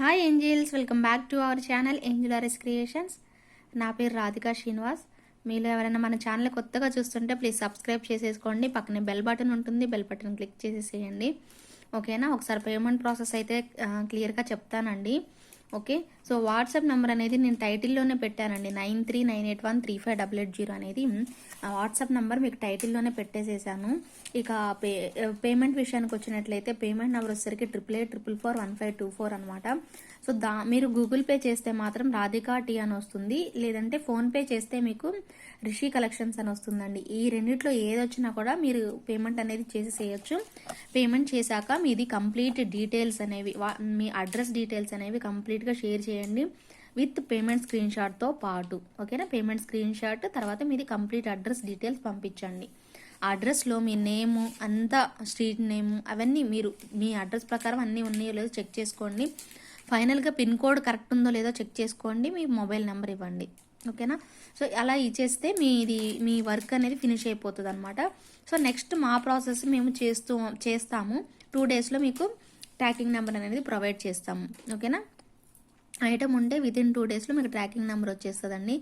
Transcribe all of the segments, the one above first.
Hi angels, welcome back to our channel angel RS creations. నా పేరు రాధికా శ్రీనివాస్. మీలో ఎవరైనా మన ఛానల్ కొత్తగా చూస్తుంటే ప్లీజ్ సబ్స్క్రైబ్ చేసేసుకోండి. పక్కనే బెల్ బటన్ ఉంటుంది, బెల్ బటన్ క్లిక్ చేసేసేయండి. ఓకేనా? ఒకసారి పేమెంట్ ప్రాసెస్ అయితే క్లియర్గా చెప్తానండి. ఓకే, సో వాట్సాప్ నెంబర్ అనేది నేను టైటిల్లోనే పెట్టానండి. 9398135880 అనేది వాట్సాప్ నెంబర్ మీకు టైటిల్లోనే పెట్టేసేసాను. ఇక పేమెంట్ విషయానికి వచ్చినట్లయితే పేమెంట్ నెంబర్ వచ్చేసరికి 8844441524 అనమాట. సో మీరు గూగుల్ పే చేస్తే మాత్రం రాధికా టీ అని వస్తుంది, లేదంటే ఫోన్పే చేస్తే మీకు రిషి కలెక్షన్స్ అని వస్తుందండి. ఈ రెండిట్లో ఏదొచ్చినా కూడా మీరు పేమెంట్ అనేది చేసేసేయచ్చు. పేమెంట్ చేశాక మీది కంప్లీట్ డీటెయిల్స్ అనేవి, మీ అడ్రస్ డీటెయిల్స్ అనేవి కంప్లీట్గా షేర్ చేయండి విత్ పేమెంట్ స్క్రీన్ షాట్తో పాటు. ఓకేనా? పేమెంట్ స్క్రీన్ షాట్ తర్వాత మీది కంప్లీట్ అడ్రస్ డీటెయిల్స్ పంపించండి. ఆ అడ్రస్లో మీ నేము అంతా, స్ట్రీట్ నేము అవన్నీ మీరు మీ అడ్రస్ ప్రకారం అన్నీ ఉన్నాయో లేదో చెక్ చేసుకోండి. ఫైనల్గా పిన్ కోడ్ కరెక్ట్ ఉందో లేదో చెక్ చేసుకోండి. మీ మొబైల్ నెంబర్ ఇవ్వండి. ఓకేనా? సో అలా ఇచ్చేస్తే మీ వర్క్ అనేది ఫినిష్ అయిపోతుంది అనమాట. సో నెక్స్ట్ మా ప్రాసెస్ మేము చేస్తాము 2 డేస్లో మీకు ట్రాకింగ్ నెంబర్ అనేది ప్రొవైడ్ చేస్తాము. ఓకేనా? ఐటమ్ ఉంటే వితిన్ 2 డేస్లో మీకు ట్రాకింగ్ నెంబర్ వచ్చేస్తుందండి.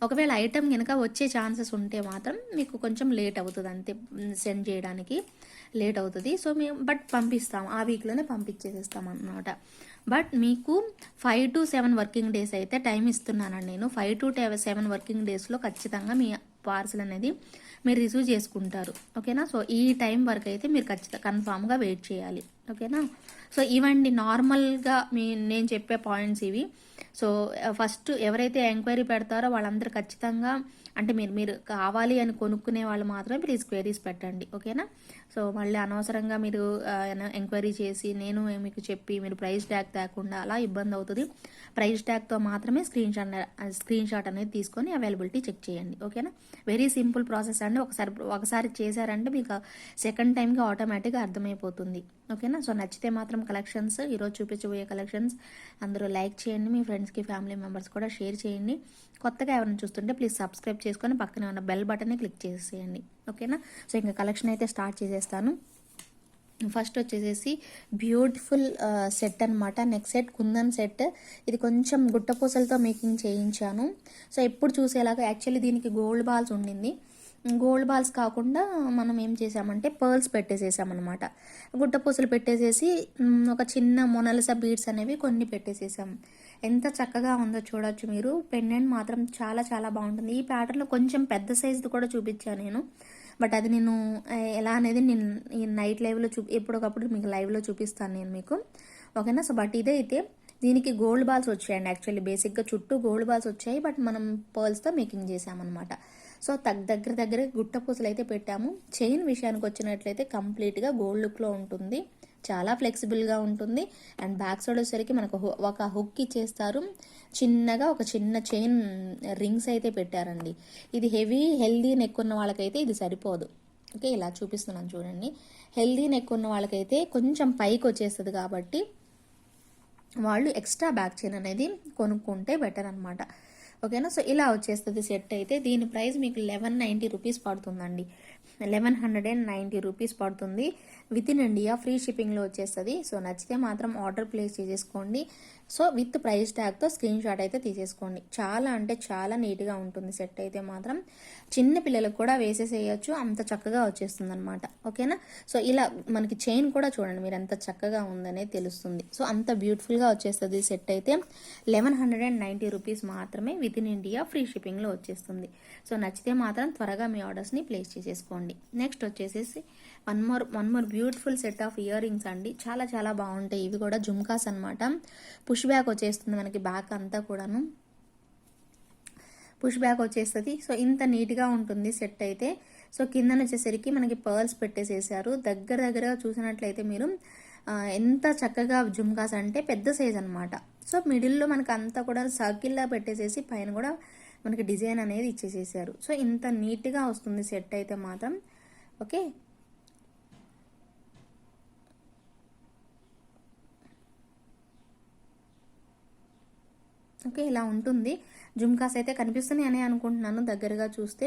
ఒకవేళ ఐటమ్ కనుక వచ్చే ఛాన్సెస్ ఉంటే మాత్రం మీకు కొంచెం లేట్ అవుతుంది, అంతే. సెండ్ చేయడానికి లేట్ అవుతుంది. సో మేము పంపిస్తాం, ఆ వీక్లోనే పంపించేసేస్తాం అన్నమాట. బట్ మీకు 5 to 7 వర్కింగ్ డేస్ అయితే టైం ఇస్తున్నానండి నేను. 5 to 7 వర్కింగ్ డేస్లో ఖచ్చితంగా మీ పార్సల్ అనేది మీరు రిసీవ్ చేసుకుంటారు. ఓకేనా? సో ఈ టైం వరకు అయితే మీరు కన్ఫామ్గా వెయిట్ చేయాలి. ఓకేనా? సో ఇవండి నార్మల్గా నేను చెప్పే పాయింట్స్ ఇవి. సో ఫస్ట్ ఎవరైతే ఎంక్వైరీ పెడతారో వాళ్ళందరూ ఖచ్చితంగా, అంటే మీరు కావాలి అని కొనుక్కునే వాళ్ళు మాత్రమే ప్లీజ్ క్వైరీస్ పెట్టండి. ఓకేనా? సో మళ్ళీ అనవసరంగా మీరు ఎంక్వైరీ చేసి నేను మీకు చెప్పి మీరు ప్రైస్ ట్యాగ్ తేకుండా అలా ఇబ్బంది అవుతుంది. ప్రైస్ ట్యాగ్తో మాత్రమే స్క్రీన్ షాట్ అనేది తీసుకొని అవైలబిలిటీ చెక్ చేయండి. ఓకేనా? వెరీ సింపుల్ ప్రాసెస్ అండి. ఒకసారి చేశారంటే మీకు సెకండ్ టైంకి ఆటోమేటిక్గా అర్థమైపోతుంది. ఓకేనా? సో నచ్చితే మాత్రం కలెక్షన్స్, ఈరోజు చూపించబోయే కలెక్షన్స్ అందరూ లైక్ చేయండి. మీ ఫ్రెండ్స్కి, ఫ్యామిలీ మెంబర్స్ కూడా షేర్ చేయండి. కొత్తగా ఎవరైనా చూస్తుంటే ప్లీజ్ సబ్స్క్రైబ్ చేసుకొని పక్కనే ఉన్న బెల్ బటన్ని క్లిక్ చేసేయండి. ఓకేనా? సో ఇంకా కలెక్షన్ అయితే స్టార్ట్ చేసేస్తాను. ఫస్ట్ వచ్చేసేసి బ్యూటిఫుల్ సెట్ అనమాట. Neck set, kundan set. ఇది కొంచెం గుట్టపూసలతో మేకింగ్ చేయించాను. సో ఎప్పుడు చూసేలాగా యాక్చువల్లీ దీనికి గోల్డ్ బాల్స్ ఉండింది. గోల్డ్ బాల్స్ కాకుండా మనం ఏం చేసామంటే పర్ల్స్ పెట్టేసేసామన్నమాట. గుట్టపూసలు పెట్టేసేసి ఒక చిన్న మొనలస బీడ్స్ అనేవి కొన్ని పెట్టేసేసాం. ఎంత చక్కగా ఉందో చూడొచ్చు మీరు. పెండెంట్ మాత్రం చాలా చాలా బాగుంటుంది. ఈ ప్యాటర్న్లో కొంచెం పెద్ద సైజుది కూడా చూపించాను నేను, బట్ అది నేను ఎలా అనేది నేను ఈ నైట్ లైవ్లో ఎప్పటికప్పుడు మీకు లైవ్లో చూపిస్తాను నేను మీకు. ఓకేనా? సో బట్ ఇదైతే దీనికి గోల్డ్ బాల్స్ వచ్చాయండి. యాక్చువల్లీ బేసిక్గా చుట్టూ గోల్డ్ బాల్స్ వచ్చాయి, బట్ మనం పర్ల్స్తో మేకింగ్ చేసామన్నమాట. సో దగ్గర గుట్ట పూసలు అయితే పెట్టాము. చైన్ విషయానికి వచ్చినట్లయితే కంప్లీట్గా గోల్డ్ లుక్లో ఉంటుంది, చాలా ఫ్లెక్సిబుల్గా ఉంటుంది. అండ్ బ్యాక్ సైడ్ వచ్చేసరికి మనకు ఒక హుక్ ఇచ్చేస్తారు. చిన్నగా ఒక చిన్న చైన్ రింగ్స్ అయితే పెట్టారండి. ఇది హెల్దీ నెక్ ఉన్న వాళ్ళకైతే ఇది సరిపోదు. ఓకే, ఇలా చూపిస్తున్నాను చూడండి. హెల్దీ నెక్ ఉన్న వాళ్ళకైతే కొంచెం పైకి వచ్చేస్తుంది కాబట్టి వాళ్ళు ఎక్స్ట్రా బ్యాక్ చైన్ అనేది కొనుక్కుంటే బెటర్ అనమాట. ఓకేనా? సో ఇలా వచ్చేస్తుంది సెట్ అయితే. దీని ప్రైస్ మీకు 1190 రూపీస్ పడుతుందండి. 1190 రూపీస్ పడుతుంది. విత్ ఇన్ ఇండియా ఫ్రీ షిప్పింగ్లో వచ్చేస్తుంది. సో నచ్చితే మాత్రం ఆర్డర్ ప్లేస్ చేసేసుకోండి. సో విత్ ప్రైస్ ట్యాగ్తో స్క్రీన్ షాట్ అయితే తీసేసుకోండి. చాలా అంటే చాలా నీట్గా ఉంటుంది సెట్ అయితే మాత్రం. చిన్న పిల్లలకు కూడా వేసేసేయచ్చు, అంత చక్కగా వచ్చేస్తుంది అనమాట. ఓకేనా? సో ఇలా మనకి చైన్ కూడా చూడండి మీరు ఎంత చక్కగా ఉందనేది తెలుస్తుంది. సో అంత బ్యూటిఫుల్గా వచ్చేస్తుంది సెట్ అయితే. 1190 రూపీస్ మాత్రమే విత్ ఇన్ ఇండియా ఫ్రీ షిప్పింగ్లో వచ్చేస్తుంది. సో నచ్చితే మాత్రం త్వరగా మీ ఆర్డర్స్ని ప్లేస్ చేసేసుకోండి. నెక్స్ట్ వచ్చేసేసి one more beautiful set of ear rings అండి. చాలా చాలా బాగుంటాయి. ఇవి కూడా జుమ్కాస్ అనమాట. పుష్ బ్యాక్ వచ్చేస్తుంది మనకి, బ్యాక్ అంతా కూడాను పుష్ బ్యాక్ వచ్చేస్తుంది. సో ఇంత నీట్గా ఉంటుంది సెట్ అయితే. సో కిందన వచ్చేసరికి మనకి పర్ల్స్ పెట్టేసేసారు. దగ్గరగా చూసినట్లయితే మీరు ఎంత చక్కగా జుమ్కాస్ అంటే పెద్ద సైజ్ అనమాట. సో మిడిల్లో మనకి అంతా కూడా సర్కిల్లా పెట్టేసేసి పైన కూడా మనకి డిజైన్ అనేది ఇచ్చేసేసారు. సో ఇంత నీట్గా వస్తుంది సెట్ అయితే మాత్రం. ఓకే, ఓకే ఇలా ఉంటుంది. జుమ్కాస్ అయితే కనిపిస్తున్నాయి అని అనుకుంటున్నాను దగ్గరగా చూస్తే.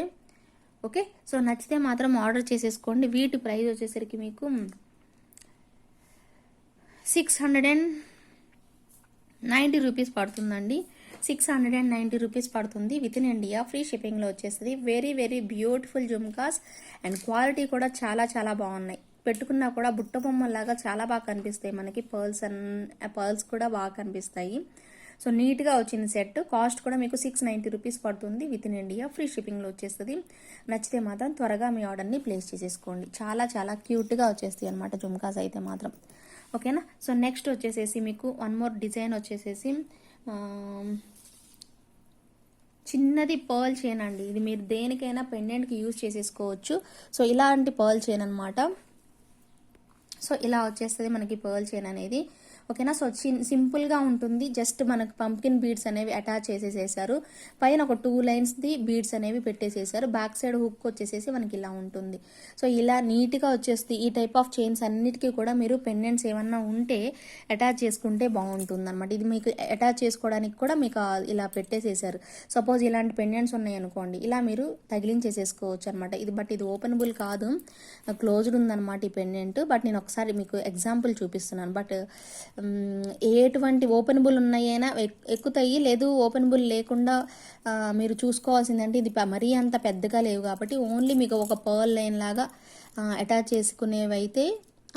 ఓకే, సో నచ్చితే మాత్రం ఆర్డర్ చేసేసుకోండి. వీటి ప్రైస్ వచ్చేసరికి మీకు 600 రూపీస్ పడుతుందండి. 690 రూపీస్ పడుతుంది. విత్ ఇన్ ఇండియా ఫ్రీ షిప్పింగ్లో వచ్చేస్తుంది. Very very beautiful jhumkas and quality కూడా చాలా చాలా బాగున్నాయి. పెట్టుకున్నా కూడా బుట్ట బొమ్మలాగా చాలా బాగా కనిపిస్తాయి మనకి. పర్ల్స్ కూడా బాగా కనిపిస్తాయి. సో నీట్గా వచ్చింది సెట్. కాస్ట్ కూడా మీకు 690 రూపీస్ పడుతుంది. విత్ ఇన్ ఇండియా ఫ్రీ షిప్పింగ్లో వచ్చేస్తుంది. నచ్చితే మాత్రం త్వరగా మీ ఆర్డర్ని ప్లేస్ చేసేసుకోండి. చాలా చాలా క్యూట్గా వచ్చేస్తాయి అనమాట జుమ్కాస్ అయితే మాత్రం. ఓకేనా. సో నెక్స్ట్ వచ్చేసేసి మీకు వన్ మోర్ డిజైన్ వచ్చేసేసి చిన్నది పర్ల్ చైన్ అండి. ఇది మీరు దేనికైనా పెండెంట్కి యూజ్ చేసేసుకోవచ్చు. సో ఇలాంటి పర్ల్ చైన్ అనమాట. సో ఇలా వచ్చేస్తుంది మనకి పర్ల్ చైన్ అనేది. ఓకేనా. సో సింపుల్గా ఉంటుంది. జస్ట్ మనకు పంకిన్ బీడ్స్ అనేవి అటాచ్ చేసేసేసారు. పైన ఒక 2 లైన్స్ది బీడ్స్ అనేవి పెట్టేసేసారు. బ్యాక్ సైడ్ హుక్ వచ్చేసేసి మనకి ఇలా ఉంటుంది. సో ఇలా నీట్గా వచ్చేస్తుంది. ఈ టైప్ ఆఫ్ చైన్స్ అన్నిటికీ కూడా మీరు పెండెంట్స్ ఏమన్నా ఉంటే అటాచ్ చేసుకుంటే బాగుంటుంది అనమాట. ఇది మీకు అటాచ్ చేసుకోవడానికి కూడా మీకు ఇలా పెట్టేసేసారు. సపోజ్ ఇలాంటి పెండెంట్స్ ఉన్నాయి అనుకోండి, ఇలా మీరు తగిలించేసేసుకోవచ్చు అనమాట. ఇది ఓపెనబుల్ కాదు, క్లోజ్డ్ ఉందన్నమాట ఈ పెండెంట్. బట్ నేను ఒకసారి మీకు ఎగ్జాంపుల్ చూపిస్తున్నాను. బట్ ఎటువంటి ఓపెనబుల్ ఉన్నాయైనా ఎక్కుతాయి. లేదు ఓపెనబుల్ లేకుండా మీరు చూసుకోవాల్సిందంటే ఇది మరీ అంత పెద్దగా లేవు కాబట్టి ఓన్లీ మీకు ఒక పర్ల్ లైన్ లాగా అటాచ్ చేసుకునేవి అయితే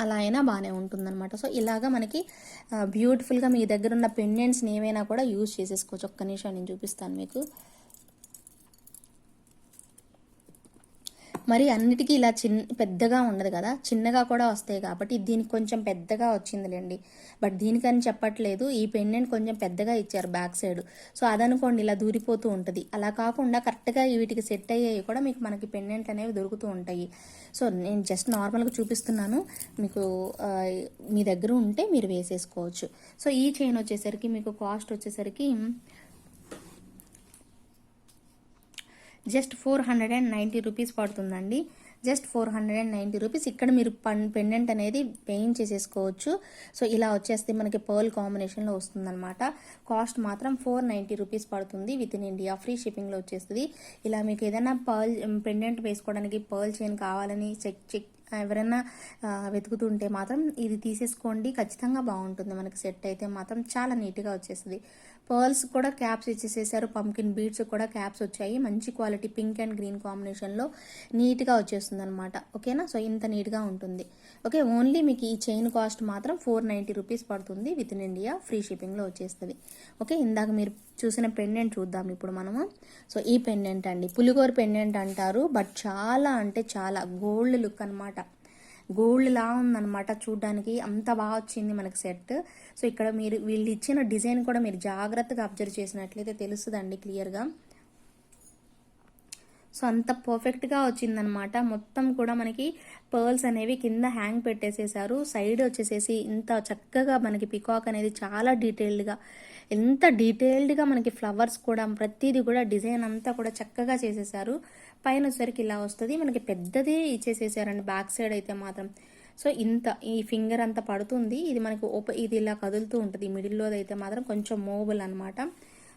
అలా అయినా బాగానే ఉంటుందన్నమాట. సో ఇలాగా మనకి బ్యూటిఫుల్గా మీ దగ్గర ఉన్న పెండెంట్స్ని ఏవైనా కూడా యూజ్ చేసేసుకోవచ్చు. ఒక్క నిమిషం నేను చూపిస్తాను మీకు. మరి అన్నిటికీ ఇలా పెద్దగా ఉండదు కదా, చిన్నగా కూడా వస్తాయి కాబట్టి దీనికి కొంచెం పెద్దగా వచ్చిందిలేండి. బట్ దీనికని చెప్పట్లేదు, ఈ పెండెంట్ కొంచెం పెద్దగా ఇచ్చారు బ్యాక్ సైడ్. సో అదనుకోండి ఇలా దూరిపోతూ ఉంటుంది. అలా కాకుండా కరెక్ట్గా వీటికి సెట్ అయ్యాయి కూడా మీకు మనకి పెండెంట్ అనేవి దొరుకుతూ ఉంటాయి. సో నేను జస్ట్ నార్మల్గా చూపిస్తున్నాను, మీకు మీ దగ్గర ఉంటే మీరు వేసేసుకోవచ్చు. సో ఈ చైన్ వచ్చేసరికి మీకు కాస్ట్ వచ్చేసరికి జస్ట్ 490 రూపీస్ పడుతుందండి. Just 490 rupees. ఇక్కడ మీరు పెండెంట్ అనేది పెయింట్ చేసేసుకోవచ్చు. సో ఇలా వచ్చేస్తే మనకి పర్ల్ కాంబినేషన్లో వస్తుందన్నమాట. కాస్ట్ మాత్రం 490 రూపీస్ పడుతుంది. విత్ ఇన్ ఇండియా ఫ్రీ షిప్పింగ్లో వచ్చేస్తుంది. ఇలా మీకు ఏదైనా పర్ల్ పెండెంట్ వేసుకోవడానికి పర్ల్ చైన్ కావాలని ఎవరైనా వెతుకుతుంటే మాత్రం ఇది తీసేసుకోండి. ఖచ్చితంగా బాగుంటుంది మనకి. సెట్ అయితే మాత్రం చాలా నీట్గా వచ్చేస్తుంది. పర్ల్స్ కూడా క్యాప్స్ ఇచ్చేసేసారు. పంకిన్ బీడ్స్ కూడా క్యాప్స్ వచ్చాయి. మంచి క్వాలిటీ పింక్ అండ్ గ్రీన్ కాంబినేషన్లో నీట్గా వచ్చేస్తుంది అనమాట. ఓకేనా. సో ఇంత నీట్గా ఉంటుంది. ఓకే. ఓన్లీ మీకు ఈ చైన్ కాస్ట్ మాత్రం 490 రూపీస్ పడుతుంది. విత్ ఇన్ ఇండియా ఫ్రీ షిప్పింగ్లో వచ్చేస్తుంది. ఓకే. ఇందాక మీరు చూసిన పెండెంట్ చూద్దాం ఇప్పుడు మనము. సో ఈ పెండెంట్ అండి పులిగోరు పెండెంట్ అంటారు. బట్ చాలా అంటే చాలా గోల్డ్ లుక్ అనమాట. గోల్డ్ లా ఉందన్నమాట చూడడానికి. అంత బాగా వచ్చింది మనకి సెట్. సో ఇక్కడ మీరు వీళ్ళు ఇచ్చిన డిజైన్ కూడా మీరు జాగ్రత్తగా అబ్జర్వ్ చేసినట్లయితే తెలుస్తుందండి క్లియర్గా. సో అంత పర్ఫెక్ట్గా వచ్చిందనమాట. మొత్తం కూడా మనకి పర్ల్స్ అనేవి కింద హ్యాంగ్ పెట్టేసేసారు. సైడ్ వచ్చేసేసి ఇంత చక్కగా మనకి పికాక్ అనేది చాలా డీటెయిల్డ్గా, ఎంత డీటెయిల్డ్గా మనకి ఫ్లవర్స్ కూడా ప్రతిదీ కూడా డిజైన్ అంతా కూడా చక్కగా చేసేసారు. పైన వచ్చేసరికి ఇలా వస్తుంది. మనకి పెద్దదే ఇచ్చేసేసారండి బ్యాక్ సైడ్ అయితే మాత్రం. సో ఇంత ఈ ఫింగర్ అంతా పడుతుంది. ఇది మనకి ఇది ఇలా కదులుతూ ఉంటుంది. మిడిల్లో అయితే మాత్రం కొంచెం మూవబుల్ అనమాట.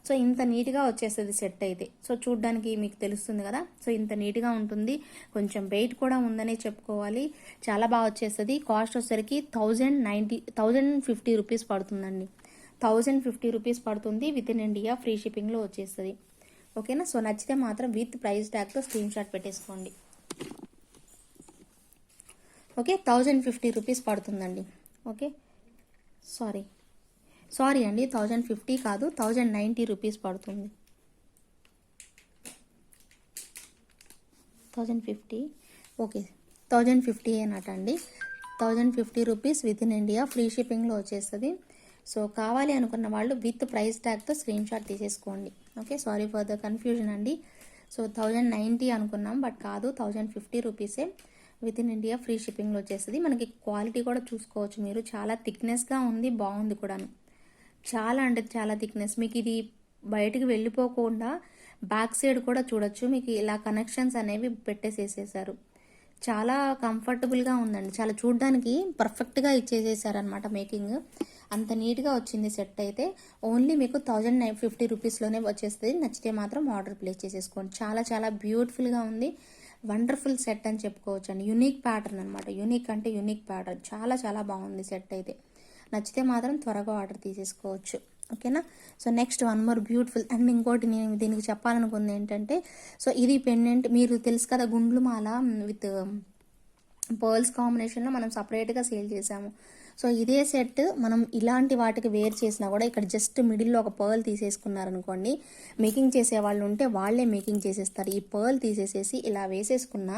సో ఇంత నీట్గా వచ్చేస్తుంది సెట్ అయితే. సో చూడ్డానికి మీకు తెలుస్తుంది కదా. సో ఇంత నీట్గా ఉంటుంది. కొంచెం వెయిట్ కూడా ఉందనే చెప్పుకోవాలి. చాలా బాగా వచ్చేస్తుంది. కాస్ట్ వచ్చేసరికి 1050 రూపీస్ పడుతుందండి. 1050 రూపీస్ పడుతుంది. విత్ ఇన్ ఇండియా ఫ్రీ షిప్పింగ్లో వచ్చేస్తుంది. ఓకేనా. సో నచ్చితే మాత్రం విత్ ప్రైస్ ట్యాగ్తో స్క్రీన్ షాట్ పెట్టేసుకోండి. ఓకే. 1050 రూపీస్ పడుతుందండి. ఓకే. సారీ అండి, 1050 కాదు, 1090 రూపీస్ పడుతుంది. 1050. ఓకే. 1050 ఏనట అండి. 1050 rupees with in India free షిప్పింగ్లో వచ్చేస్తుంది. సో కావాలి అనుకున్న వాళ్ళు విత్ ప్రైస్ ట్యాగ్తో స్క్రీన్ షాట్ తీసేసుకోండి. Okay. Sorry for the confusion అండి. సో 1090 అనుకున్నాం, బట్ కాదు, 1050 రూపీసే. విత్ ఇన్ ఇండియా ఫ్రీ షిప్పింగ్లో వచ్చేస్తుంది. మనకి క్వాలిటీ కూడా చూసుకోవచ్చు మీరు. చాలా థిక్నెస్గా ఉంది, బాగుంది కూడాను. చాలా అంటే చాలా థిక్నెస్. మీకు ఇది బయటికి వెళ్ళిపోకుండా బ్యాక్ సైడ్ కూడా చూడొచ్చు. మీకు ఇలా కనెక్షన్స్ అనేవి పెట్టేసేసేసారు. చాలా కంఫర్టబుల్గా ఉందండి. చాలా చూడడానికి పర్ఫెక్ట్గా ఇచ్చేసేసారనమాట మేకింగ్. అంత నీట్గా వచ్చింది సెట్ అయితే. ఓన్లీ మీకు 1050 రూపీస్లోనే వచ్చేస్తుంది. నచ్చితే మాత్రం ఆర్డర్ ప్లేస్ చేసేసుకోండి. చాలా చాలా బ్యూటిఫుల్గా ఉంది. వండర్ఫుల్ సెట్ అని చెప్పుకోవచ్చు అండి. యూనిక్ ప్యాటర్న్ అనమాట. యూనిక్ అంటే యూనిక్ ప్యాటర్న్. చాలా చాలా బాగుంది సెట్ అయితే. నచ్చితే మాత్రం త్వరగా ఆర్డర్ తీసేసుకోవచ్చు. ఓకేనా. So next one more beautiful. And ఇంకోటి నేను దీనికి చెప్పాలనుకుంది ఏంటంటే, సో ఇది పెండెంట్ మీరు తెలుసు కదా, గుండ్లు మాల విత్ పర్ల్స్ కాంబినేషన్లో మనం సపరేట్గా సేల్ చేసాము. సో ఇదే సెట్ మనం ఇలాంటి వాటికి వేర్ చేసినా కూడా ఇక్కడ జస్ట్ మిడిల్లో ఒక పర్ల్ తీసేసుకున్నారనుకోండి, మేకింగ్ చేసే వాళ్ళు ఉంటే వాళ్ళే మేకింగ్ చేసేస్తారు. ఈ పర్ల్ తీసేసేసి ఇలా వేసేసుకున్న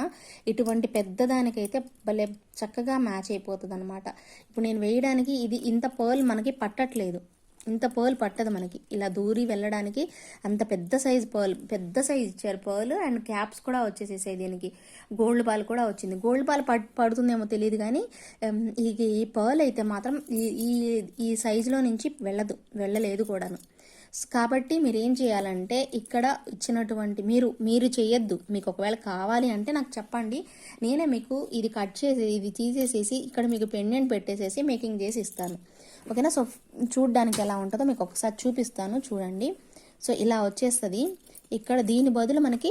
ఇటువంటి పెద్దదానికైతే భలే చక్కగా మ్యాచ్ అయిపోతుంది అనమాట. ఇప్పుడు నేను వేయడానికి ఇది ఇంత పర్ల్ మనకి పట్టట్లేదు, ఇంత పర్ల్ పట్టదు మనకి ఇలా దూరి వెళ్ళడానికి. అంత పెద్ద సైజ్ పర్ల్, పెద్ద సైజ్ ఇచ్చారు పర్ల్. అండ్ క్యాప్స్ కూడా వచ్చేసేసాయి దీనికి. గోల్డ్ బాల్ కూడా వచ్చింది. గోల్డ్ బాల్ పడుతుందేమో తెలియదు కానీ ఈ పర్ల్ అయితే మాత్రం ఈ ఈ సైజులో నుంచి వెళ్ళలేదు కూడాను. కాబట్టి మీరు ఏం చేయాలంటే ఇక్కడ ఇచ్చినటువంటి మీరు చేయొద్దు. మీకు ఒకవేళ కావాలి అంటే నాకు చెప్పండి, నేనే మీకు ఇది కట్ చేసి ఇది తీసేసేసి ఇక్కడ మీకు పెండెంట్ పెట్టేసేసి మేకింగ్ చేసి ఇస్తాను. ఓకేనా. సో చూడడానికి ఎలా ఉంటుందో మీకు ఒకసారి చూపిస్తాను, చూడండి. సో ఇలా వచ్చేస్తుంది. ఇక్కడ దీని బదులు మనకి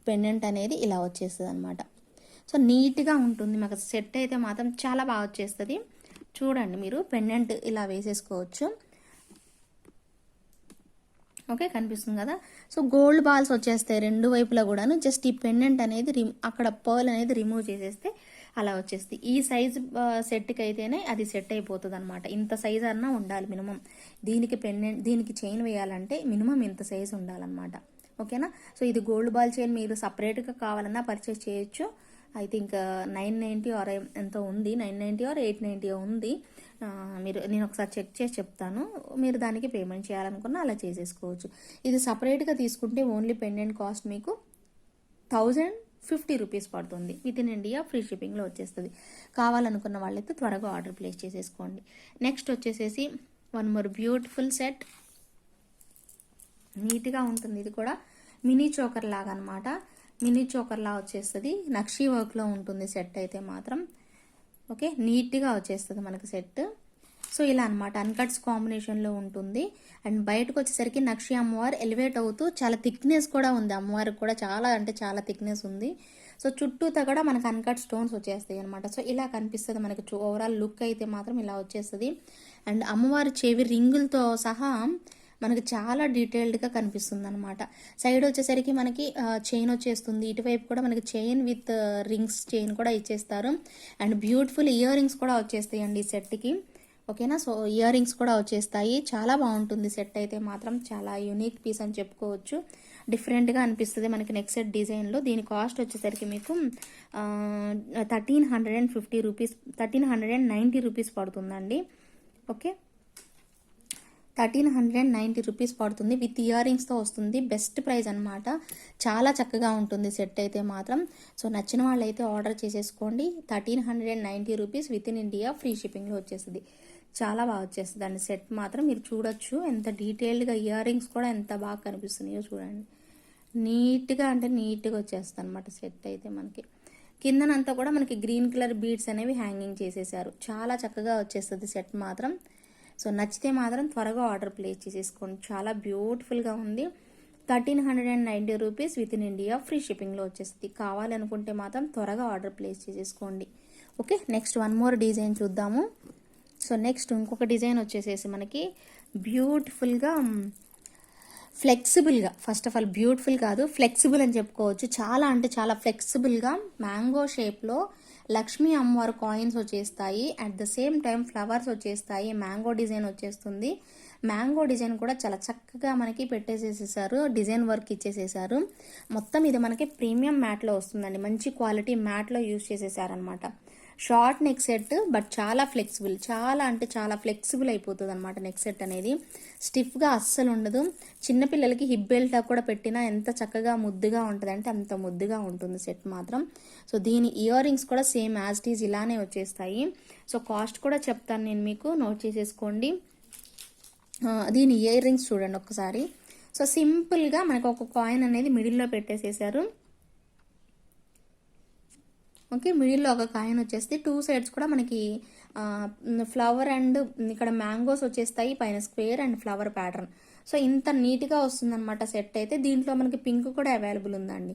పెండెంట్ అనేది ఇలా వచ్చేస్తుంది అనమాట. సో నీట్గా ఉంటుంది. మాకు సెట్ అయితే మాత్రం చాలా బాగా వచ్చేస్తుంది. చూడండి, మీరు పెండెంట్ ఇలా వేసేసుకోవచ్చు. ఓకే, కనిపిస్తుంది కదా. సో గోల్డ్ బాల్స్ వచ్చేస్తాయి రెండు వైపులా కూడాను. జస్ట్ ఈ పెండెంట్ అనేది అక్కడ పర్ల్ అనేది రిమూవ్ చేసేస్తే అలా వచ్చేస్తుంది. ఈ సైజ్ సెట్కి అయితేనే అది సెట్ అయిపోతుంది అనమాట. ఇంత సైజ్ అన్నా ఉండాలి మినిమం. దీనికి పెండెంట్, దీనికి చైన్ వేయాలంటే మినిమం ఇంత సైజ్ ఉండాలన్నమాట. ఓకేనా. సో ఇది గోల్డ్ బాల్ చైన్ మీరు సపరేట్గా కావాలన్నా పర్చేస్ చేయొచ్చు. ఐ థింక్ 990 ఆర్ ఎంతో ఉంది, 990 ఆర్ 890 ఉంది. నేను ఒకసారి చెక్ చేసి చెప్తాను. మీరు దానికి పేమెంట్ చేయాలనుకున్నా అలా చేసేసుకోవచ్చు. ఇది సపరేట్గా తీసుకుంటే ఓన్లీ పెండెంట్ కాస్ట్ మీకు 1050 రూపీస్ పడుతుంది. విత్ ఇన్ ఇండియా ఫ్రీ షిప్పింగ్లో వచ్చేస్తుంది. కావాలనుకున్న వాళ్ళైతే త్వరగా ఆర్డర్ ప్లేస్ చేసేసుకోండి. నెక్స్ట్ వచ్చేసేసి వన్ మోర్ బ్యూటిఫుల్ సెట్. నీట్గా ఉంటుంది. ఇది కూడా మినీ చోకర్ లాగా అనమాట. మినీ చోకర్లా వచ్చేస్తుంది. నక్షీ వర్క్లో ఉంటుంది సెట్ అయితే మాత్రం. ఓకే, నీట్గా వచ్చేస్తుంది మనకి సెట్. సో ఇలా అనమాట అన్కట్స్ కాంబినేషన్లో ఉంటుంది. అండ్ బయటకు వచ్చేసరికి నక్షి అమ్మవారు ఎలివేట్ అవుతూ చాలా థిక్నెస్ కూడా ఉంది. అమ్మవారికి కూడా చాలా అంటే చాలా థిక్నెస్ ఉంది. సో చుట్టూతో కూడా మనకు అన్కట్ స్టోన్స్ వచ్చేస్తాయి అనమాట. సో ఇలా కనిపిస్తుంది మనకి. ఓవరాల్ లుక్ అయితే మాత్రం ఇలా వచ్చేస్తుంది. అండ్ అమ్మవారి చెవి రింగులతో సహా మనకి చాలా డీటెయిల్డ్గా కనిపిస్తుంది అనమాట. సైడ్ వచ్చేసరికి మనకి చైన్ వచ్చేస్తుంది. ఇటువైపు కూడా మనకి చైన్ విత్ రింగ్స్ చైన్ కూడా ఇచ్చేస్తారు. అండ్ బ్యూటిఫుల్ ఇయర్ రింగ్స్ కూడా వచ్చేస్తాయి అండి ఈ సెట్కి. ఓకేనా. సో ఇయర్ రింగ్స్ కూడా వచ్చేస్తాయి. చాలా బాగుంటుంది సెట్ అయితే మాత్రం. చాలా యూనిక్ పీస్ అని చెప్పుకోవచ్చు. డిఫరెంట్గా అనిపిస్తుంది మనకి నెక్ సెట్ డిజైన్లో. దీని కాస్ట్ వచ్చేసరికి మీకు 1350 రూపీస్, 1390 రూపీస్ పడుతుందండి. ఓకే, 1390 రూపీస్ పడుతుంది. విత్ ఇయర్ రింగ్స్తో వస్తుంది. బెస్ట్ ప్రైస్ అనమాట. చాలా చక్కగా ఉంటుంది సెట్ అయితే మాత్రం. సో నచ్చిన వాళ్ళు అయితే ఆర్డర్ చేసేసుకోండి. 1390 rupees with in India free షిప్పింగ్లో వచ్చేస్తుంది. చాలా బాగా వచ్చేస్తుంది అండి సెట్ మాత్రం. మీరు చూడొచ్చు ఎంత డీటెయిల్డ్గా ఇయర్ రింగ్స్ కూడా ఎంత బాగా కనిపిస్తున్నాయో చూడండి. నీట్గా అంటే నీట్గా వచ్చేస్తుంది అనమాట సెట్ అయితే మనకి. కిందనంతా కూడా మనకి గ్రీన్ కలర్ బీడ్స్ అనేవి హ్యాంగింగ్ చేసేసారు. చాలా చక్కగా వచ్చేస్తుంది సెట్ మాత్రం. సో నచ్చితే మాత్రం త్వరగా ఆర్డర్ ప్లేస్ చేసేసుకోండి. చాలా బ్యూటిఫుల్గా ఉంది. 1390 rupees with in India free షిప్పింగ్లో వచ్చేస్తుంది. కావాలనుకుంటే మాత్రం త్వరగా ఆర్డర్ ప్లేస్ చేసేసుకోండి. Okay, next one more design చూద్దాము. సో నెక్స్ట్ ఇంకొక డిజైన్ వచ్చేసేసి మనకి బ్యూటిఫుల్గా ఫ్లెక్సిబుల్గా, ఫస్ట్ ఆఫ్ ఆల్ బ్యూటిఫుల్ కాదు ఫ్లెక్సిబుల్ అని చెప్పుకోవచ్చు. చాలా అంటే చాలా ఫ్లెక్సిబుల్గా మ్యాంగో షేప్లో లక్ష్మీ అమ్మవారు కాయిన్స్ వచ్చేస్తాయి. At the same time flowers వచ్చేస్తాయి. మ్యాంగో డిజైన్ వచ్చేస్తుంది. మ్యాంగో డిజైన్ కూడా చాలా చక్కగా మనకి పెట్టేసేసేసారు. Design work ఇచ్చేసేసారు. మొత్తం ఇది మనకి ప్రీమియం మ్యాట్లో వస్తుందండి. మంచి క్వాలిటీ మ్యాట్లో యూజ్ చేసేసారనమాట. షార్ట్ నెక్ సెట్, బట్ చాలా ఫ్లెక్సిబుల్. చాలా అంటే చాలా ఫ్లెక్సిబుల్ అయిపోతుంది అనమాట నెక్ సెట్ అనేది. స్టిఫ్గా అస్సలు ఉండదు. చిన్నపిల్లలకి హిప్ బెల్ట్ కూడా పెట్టినా ఎంత చక్కగా ముద్దుగా ఉంటుంది అంటే అంత ముద్దుగా ఉంటుంది సెట్ మాత్రం. సో దీని ఇయర్ రింగ్స్ కూడా సేమ్ యాజ్ ఇట్ ఈజ్ ఇలానే వచ్చేస్తాయి. సో కాస్ట్ కూడా చెప్తాను నేను మీకు, నోట్ చేసేసుకోండి. దీని ఇయర్ రింగ్స్ చూడండి ఒక్కసారి. సో సింపుల్గా మనకు ఒక కాయిన్ అనేది మిడిల్లో పెట్టేసేసారు. ఓకే, మిడిల్లో ఒక కాయిన్ వచ్చేస్తే టూ సైడ్స్ కూడా మనకి ఫ్లవర్ అండ్ ఇక్కడ మ్యాంగోస్ వచ్చేస్తాయి. పైన square and flower pattern. So ఇంత నీట్గా వస్తుందన్నమాట సెట్ అయితే. దీంట్లో మనకి పింక్ కూడా అవైలబుల్ ఉందండి.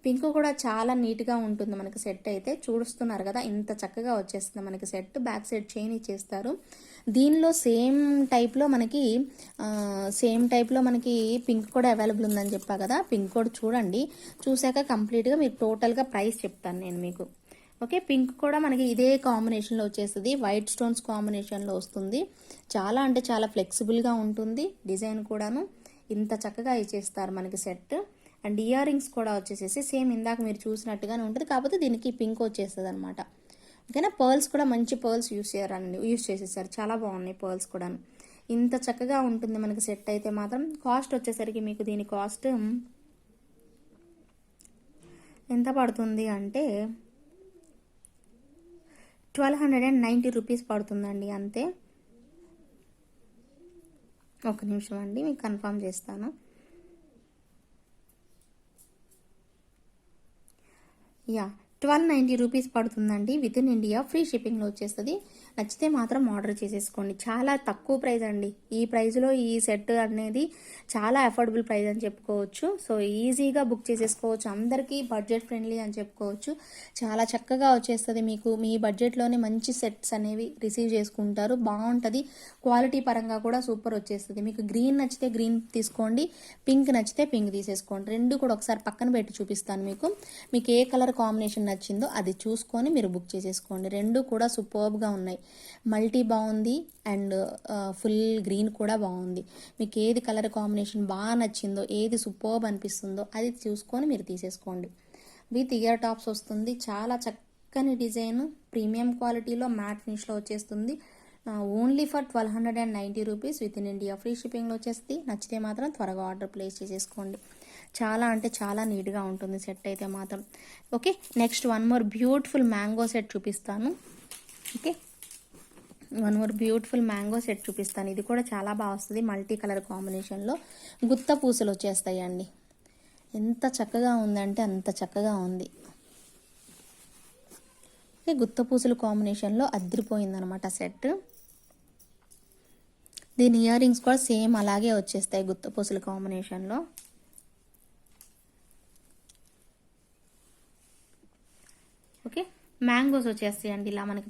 పింక్ కూడా చాలా నీట్గా ఉంటుంది మనకి సెట్ అయితే. చూస్తున్నారు కదా ఇంత చక్కగా వచ్చేస్తుంది మనకి సెట్. బ్యాక్ సైడ్ చైన్ ఇచ్చేస్తారు. దీనిలో సేమ్ టైప్లో మనకి పింక్ కూడా అవైలబుల్ ఉందని చెప్పా కదా. పింక్ కూడా చూడండి, చూశాక కంప్లీట్గా మీరు టోటల్గా ప్రైస్ చెప్తాను నేను మీకు. ఓకే, పింక్ కూడా మనకి ఇదే కాంబినేషన్లో వచ్చేస్తుంది, వైట్ స్టోన్స్ కాంబినేషన్లో వస్తుంది. చాలా అంటే చాలా ఫ్లెక్సిబుల్గా ఉంటుంది డిజైన్ కూడాను. ఇంత చక్కగా ఇచ్చేస్తారు మనకి సెట్. అండ్ ఇయర్ రింగ్స్ కూడా వచ్చేసేసి సేమ్ ఇందాక మీరు చూసినట్టుగానే ఉంటుంది, కాకపోతే దీనికి పింక్ వచ్చేస్తుంది అనమాట. ఓకేనా, పర్ల్స్ కూడా మంచి పర్ల్స్ యూస్ చేసేసారు, చాలా బాగున్నాయి పర్ల్స్ కూడా. ఇంత చక్కగా ఉంటుంది మనకి సెట్ అయితే మాత్రం. కాస్ట్ వచ్చేసరికి మీకు దీని కాస్ట్ ఎంత పడుతుంది అంటే 1290 రూపీస్ పడుతుందండి, అంతే. ఒక నిమిషం అండి, మీకు కన్ఫర్మ్ చేస్తాను. యా, 1290 రూపీస్ పడుతుందండి. విత్ ఇన్ ఇండియా ఫ్రీ షిప్పింగ్లో వచ్చేస్తుంది. నచ్చితే మాత్రం ఆర్డర్ చేసేసుకోండి. చాలా తక్కువ ప్రైస్ అండి. ఈ ప్రైస్లో ఈ సెట్ అనేది చాలా అఫోర్డబుల్ ప్రైస్ అని చెప్పుకోవచ్చు. సో ఈజీగా బుక్ చేసేసుకోవచ్చు, అందరికీ బడ్జెట్ ఫ్రెండ్లీ అని చెప్పుకోవచ్చు. చాలా చక్కగా వచ్చేస్తుంది మీకు. మీ బడ్జెట్లోనే మంచి సెట్స్ అనేవి రిసీవ్ చేసుకుంటారు. బాగుంటుంది, క్వాలిటీ పరంగా కూడా సూపర్ వచ్చేస్తుంది. మీకు గ్రీన్ నచ్చితే గ్రీన్ తీసుకోండి, పింక్ నచ్చితే పింక్ తీసేసుకోండి. రెండు కూడా ఒకసారి పక్కన పెట్టి చూపిస్తాను మీకు. మీకు ఏ కలర్ కాంబినేషన్ నచ్చిందో అది చూసుకొని మీరు బుక్ చేసేసుకోండి. రెండు కూడా సూపర్బ్గా ఉన్నాయి. మల్టీ బాగుంది అండ్ ఫుల్ గ్రీన్ కూడా బాగుంది. మీకు ఏది కలర్ కాంబినేషన్ బాగా నచ్చిందో, ఏది సూపర్బ్ అనిపిస్తుందో అది చూసుకొని మీరు తీసేసుకోండి. విత్ ఇయర్ టాప్స్ వస్తుంది. చాలా చక్కని డిజైన్, ప్రీమియం క్వాలిటీలో మ్యాట్ ఫినిష్లో వచ్చేస్తుంది. Only for 1290 rupees. With in India free షిప్పింగ్లో వచ్చేస్తుంది. నచ్చితే మాత్రం త్వరగా ఆర్డర్ ప్లేస్ చేసేసుకోండి. చాలా అంటే చాలా నీట్గా ఉంటుంది సెట్ అయితే మాత్రం. Okay, next one more beautiful mango set చూపిస్తాను. Okay, one more beautiful mango set చూపిస్తాను. ఇది కూడా చాలా బాగా వస్తుంది, మల్టీ కలర్ కాంబినేషన్లో గుత్త పూసలు వచ్చేస్తాయండి. ఎంత చక్కగా ఉందంటే అంత చక్కగా ఉంది. ఓకే, గుత్త పూసలు కాంబినేషన్లో అదిరిపోయిందనమాట సెట్. దీని ఇయర్ రింగ్స్ కూడా సేమ్ అలాగే వచ్చేస్తాయి గుత్త పూసల కాంబినేషన్లో. ఓకే, మ్యాంగోస్ వచ్చేస్తాయండి. ఇలా మనకి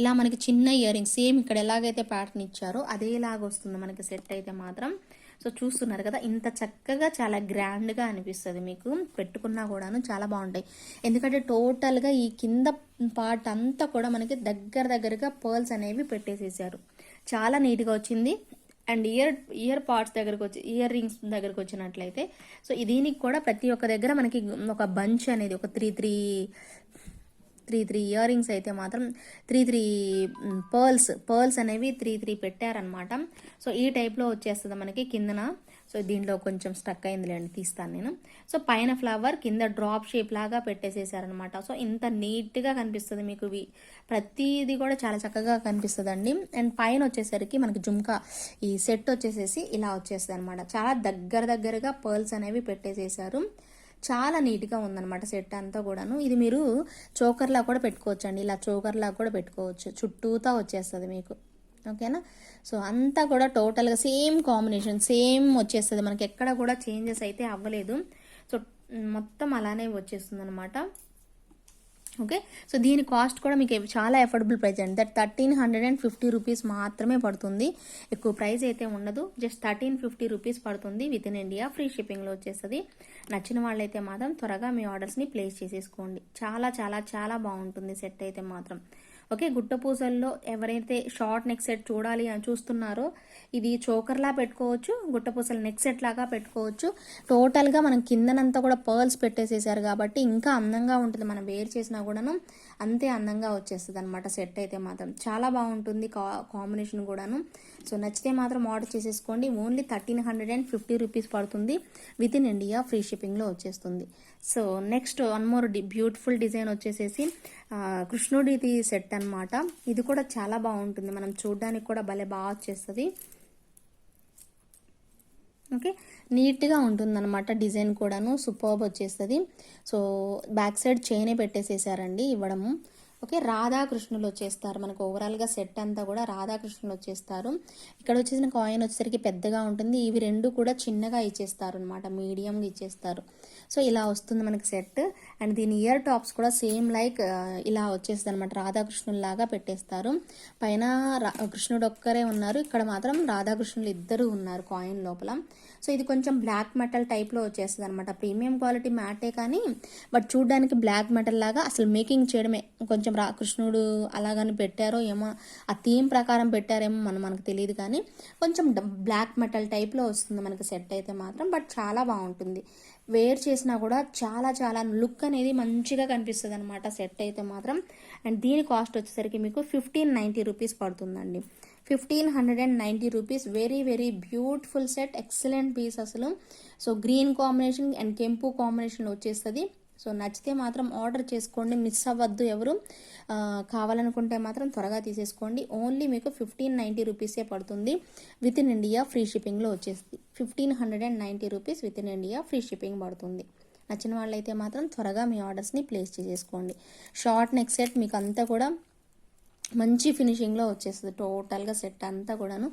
ఇలా మనకి చిన్న ఇయర్ రింగ్స్ సేమ్ ఇక్కడ ఎలాగైతే ప్యాటర్న్ ఇచ్చారో అదేలాగా వస్తుంది మనకి సెట్ అయితే మాత్రం. సో చూస్తున్నారు కదా, ఇంత చక్కగా చాలా గ్రాండ్గా అనిపిస్తుంది మీకు. పెట్టుకున్నా కూడాను చాలా బాగుంటాయి. ఎందుకంటే టోటల్గా ఈ కింద పార్ట్ అంతా కూడా మనకి దగ్గరగా పర్ల్స్ అనేవి పెట్టేసేసారు. చాలా నీట్గా వచ్చింది. అండ్ ఇయర్ పార్ట్స్ దగ్గరకు వచ్చి ఇయర్ రింగ్స్ దగ్గరకు వచ్చినట్లయితే సో దీనికి కూడా ప్రతి ఒక్క దగ్గర మనకి ఒక బంచ్ అనేది ఒక త్రీ ఇయర్ రింగ్స్ అయితే మాత్రం త్రీ పర్ల్స్ అనేవి త్రీ పెట్టారనమాట. సో ఈ టైప్లో వచ్చేస్తుంది మనకి కిందన. సో దీంట్లో కొంచెం స్టక్ అయిందిలేండి, తీస్తాను నేను. సో పైన ఫ్లవర్, కింద డ్రాప్ షేప్ లాగా పెట్టేసేసారనమాట. సో ఇంత నీట్గా కనిపిస్తుంది మీకు. ప్రతిదీ కూడా చాలా చక్కగా కనిపిస్తుంది అండి. అండ్ పైన వచ్చేసరికి మనకి జుమ్కా ఈ సెట్ వచ్చేసేసి ఇలా వచ్చేస్తుంది అనమాట. చాలా దగ్గరగా పర్ల్స్ అనేవి పెట్టేసేసారు. చాలా నీట్గా ఉందన్నమాట సెట్ అంతా కూడాను. ఇది మీరు చోకర్లా కూడా పెట్టుకోవచ్చు అండి, ఇలా చోకర్లా కూడా పెట్టుకోవచ్చు. చుట్టూతా వచ్చేస్తుంది మీకు. ఓకేనా, సో అంతా కూడా టోటల్గా సేమ్ కాంబినేషన్ సేమ్ వచ్చేస్తుంది మనకి. ఎక్కడ కూడా చేంజెస్ అయితే అవ్వలేదు. సో మొత్తం అలానే వచ్చేస్తుంది అనమాట. ఓకే, సో దీని కాస్ట్ కూడా మీకు చాలా అఫోర్డబుల్ ప్రైస్ అండి. 1350 రూపీస్ మాత్రమే పడుతుంది. ఎక్కువ ప్రైస్ అయితే ఉండదు, జస్ట్ 1350 రూపీస్ పడుతుంది. విత్ ఇన్ ఇండియా ఫ్రీ షిప్పింగ్లో వచ్చేస్తుంది. నచ్చిన వాళ్ళైతే మాత్రం త్వరగా మీ ఆర్డర్స్ని ప్లేస్ చేసేసుకోండి. చాలా చాలా చాలా బాగుంటుంది సెట్ అయితే మాత్రం. ఓకే, గుట్ట పూసల్లో ఎవరైతే షార్ట్ నెక్ సెట్ చూడాలి అని చూస్తున్నారో ఇది చోకర్లా పెట్టుకోవచ్చు, గుట్ట పూసల నెక్ సెట్ లాగా పెట్టుకోవచ్చు. టోటల్గా మనం కిందనంతా కూడా పర్ల్స్ పెట్టేసేసారు కాబట్టి ఇంకా అందంగా ఉంటుంది. మనం వేర్ చేసినా కూడాను అంతే అందంగా వచ్చేస్తుంది అనమాట సెట్ అయితే మాత్రం. చాలా బాగుంటుంది కాంబినేషన్ కూడాను. సో నచ్చితే మాత్రం ఆర్డర్ చేసేసుకోండి. ఓన్లీ 1350 రూపీస్ పడుతుంది. విత్ ఇన్ ఇండియా ఫ్రీ షిప్పింగ్లో వచ్చేస్తుంది. So next one more beautiful design వచ్చేసేసి కృష్ణుడిది సెట్ అనమాట. ఇది కూడా చాలా బాగుంటుంది, మనం చూడడానికి కూడా భలే బాగా వచ్చేస్తుంది. ఓకే, నీట్గా ఉంటుందన్నమాట డిజైన్ కూడాను, సూపర్బ్ వచ్చేస్తుంది. సో బ్యాక్ సైడ్ చైనే పెట్టేసేసారండి ఇవ్వడము. ఓకే, రాధాకృష్ణులు వచ్చేస్తారు మనకు. ఓవరాల్గా సెట్ అంతా కూడా రాధాకృష్ణులు వచ్చేస్తారు. ఇక్కడ వచ్చేసిన కాయిన్ వచ్చేసరికి పెద్దగా ఉంటుంది, ఇవి రెండు కూడా చిన్నగా ఇచ్చేస్తారు అనమాట, మీడియంగా ఇచ్చేస్తారు. సో ఇలా వస్తుంది మనకి సెట్. అండ్ దీని ఇయర్ టాప్స్ కూడా సేమ్ లైక్ ఇలా వచ్చేస్తుంది అనమాట, రాధాకృష్ణుల్లాగా పెట్టేస్తారు. పైన కృష్ణుడు ఒక్కరే ఉన్నారు, ఇక్కడ మాత్రం రాధాకృష్ణులు ఇద్దరు ఉన్నారు కాయిన్ లోపల. సో ఇది కొంచెం బ్లాక్ మెటల్ టైప్లో వచ్చేస్తుంది అనమాట, ప్రీమియం క్వాలిటీ మ్యాటే కానీ బట్ చూడడానికి బ్లాక్ మెటల్ లాగా అసలు మేకింగ్ చేయడమే కొంచెం కృష్ణుడు అలాగని పెట్టారో ఏమో, ఆ థీమ్ ప్రకారం పెట్టారేమో మనకు తెలియదు, కానీ కొంచెం బ్లాక్ మెటల్ టైప్లో వస్తుంది మనకి సెట్ అయితే మాత్రం. బట్ చాలా బాగుంటుంది, వేర్ చేసినా కూడా చాలా చాలా లుక్ అనేది మంచిగా కనిపిస్తుంది అనమాట సెట్ అయితే మాత్రం. అండ్ దీని కాస్ట్ వచ్చేసరికి మీకు 1590 రూపీస్ పడుతుందండి. 1590 rupees. Very very beautiful set, excellent piece అసలు. సో గ్రీన్ కాంబినేషన్ అండ్ కెంపు కాంబినేషన్ వచ్చేస్తుంది. సో నచ్చితే మాత్రం ఆర్డర్ చేసుకోండి, మిస్ అవ్వద్దు ఎవరు. కావాలనుకుంటే మాత్రం త్వరగా తీసేసుకోండి. ఓన్లీ మీకు 1590 రూపీసే పడుతుంది, విత్ ఇన్ ఇండియా ఫ్రీ షిప్పింగ్లో వచ్చేస్తుంది. 1590 rupees with in India free shipping పడుతుంది. నచ్చిన వాళ్ళైతే మాత్రం త్వరగా మీ ఆర్డర్స్ని ప్లేస్ చేసేసుకోండి. షార్ట్ నెక్ సెట్ మీకు అంతా కూడా మంచి ఫినిషింగ్లో వచ్చేస్తుంది, టోటల్గా సెట్ అంతా కూడాను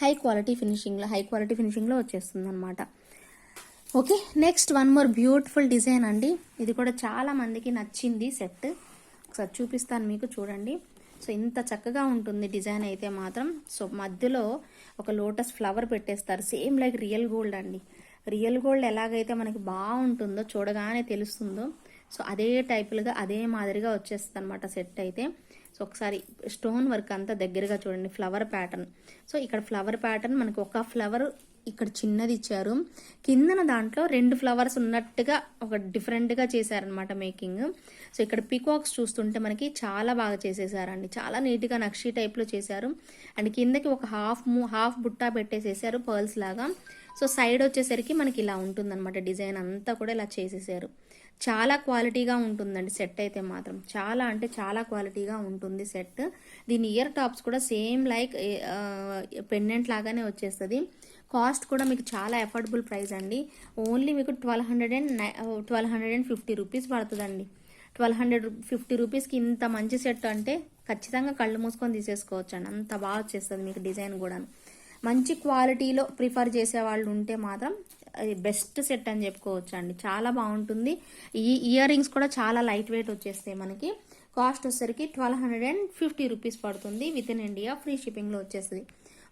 హై క్వాలిటీ ఫినిషింగ్లో వచ్చేస్తుంది అనమాట. Okay, next one more beautiful design అండి. ఇది కూడా చాలా మందికి నచ్చింది సెట్. ఒకసారి చూపిస్తాను మీకు, చూడండి. సో ఇంత చక్కగా ఉంటుంది డిజైన్ అయితే మాత్రం. సో మధ్యలో ఒక లోటస్ ఫ్లవర్ పెట్టేస్తారు, సేమ్ లైక్ రియల్ గోల్డ్ అండి. రియల్ గోల్డ్ ఎలాగైతే మనకి బాగుంటుందో చూడగానే తెలుస్తుందో, సో అదే టైపులుగా అదే మాదిరిగా వచ్చేస్తుంది అనమాట సెట్ అయితే. సో ఒకసారి స్టోన్ వర్క్ అంతా దగ్గరగా చూడండి, ఫ్లవర్ ప్యాటర్న్. సో ఇక్కడ ఫ్లవర్ ప్యాటర్న్ మనకు ఒక ఫ్లవర్ ఇక్కడ చిన్నది ఇచ్చారు, కిందన దాంట్లో 2 ఫ్లవర్స్ ఉన్నట్టుగా ఒక డిఫరెంట్గా చేశారనమాట మేకింగ్. సో ఇక్కడ పీకాక్స్ చూస్తుంటే మనకి చాలా బాగా చేసేసారండి, చాలా నీట్గా నక్షి టైప్లో చేశారు. అండ్ కిందకి ఒక హాఫ్ బుట్టా పెట్టేసేసారు పర్ల్స్ లాగా. సో సైడ్ వచ్చేసరికి మనకి ఇలా ఉంటుందన్నమాట, డిజైన్ అంతా కూడా ఇలా చేసేసారు. చాలా క్వాలిటీగా ఉంటుందండి సెట్ అయితే మాత్రం, చాలా అంటే చాలా క్వాలిటీగా ఉంటుంది సెట్. దీని ఇయర్ టాప్స్ కూడా సేమ్ లైక్ పెండెంట్ లాగానే వచ్చేస్తుంది. కాస్ట్ కూడా మీకు చాలా అఫోర్డబుల్ ప్రైస్ అండి. ఓన్లీ మీకు 1250 రూపీస్ పడుతుందండి. 1250 రూపీస్కి ఇంత మంచి సెట్ అంటే ఖచ్చితంగా కళ్ళు మూసుకొని తీసేసుకోవచ్చు అండి, అంత బాగా వచ్చేస్తుంది మీకు డిజైన్ కూడా. మంచి క్వాలిటీలో ప్రిఫర్ చేసే వాళ్ళు ఉంటే మాత్రం బెస్ట్ సెట్ అని చెప్పుకోవచ్చు అండి, చాలా బాగుంటుంది. ఈ ఇయర్ రింగ్స్ కూడా చాలా లైట్ వెయిట్ వచ్చేస్తాయి మనకి. కాస్ట్ వచ్చేసరికి 1250 రూపీస్ పడుతుంది, విత్ ఇన్ ఇండియా ఫ్రీ షిప్పింగ్లో వచ్చేస్తుంది.